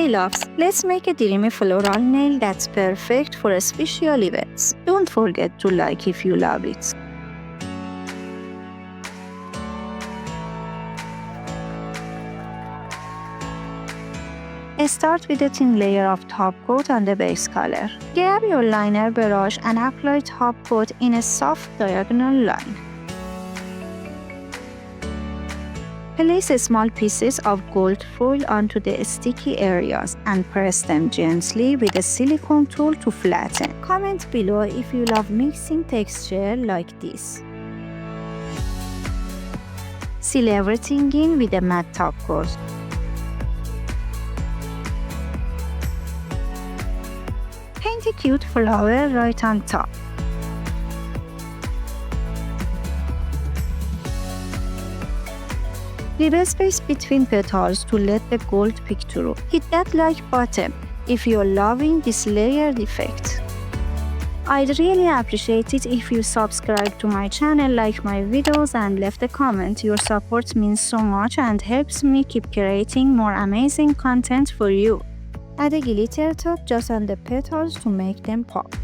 Hey loves, let's make a dreamy floral nail that's perfect for special events. Don't forget to like if you love it. Start with a thin layer of top coat on the base color. Grab your liner brush and apply top coat in a soft diagonal line. Place small pieces of gold foil onto the sticky areas and press them gently with a silicone tool to flatten. Comment below if you love mixing texture like this. Seal everything in with a matte top coat. Paint a cute flower right on top. Leave a space between petals to let the gold peek through. Hit that like button if you're loving this layered effect. I'd really appreciate it if you subscribe to my channel, like my videos, and left a comment. Your support means so much and helps me keep creating more amazing content for you. Add a glitter top just on the petals to make them pop.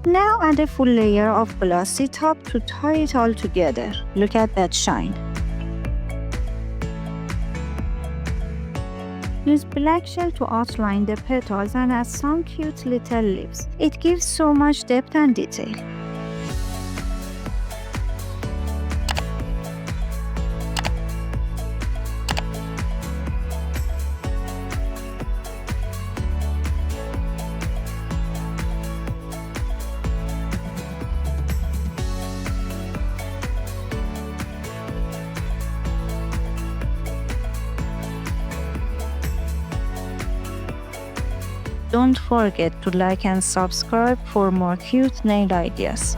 Now add a full layer of glossy top to tie it all together. Look at that shine. Use black shell to outline the petals and add some cute little leaves. It gives so much depth and detail. Don't forget to like and subscribe for more cute nail ideas.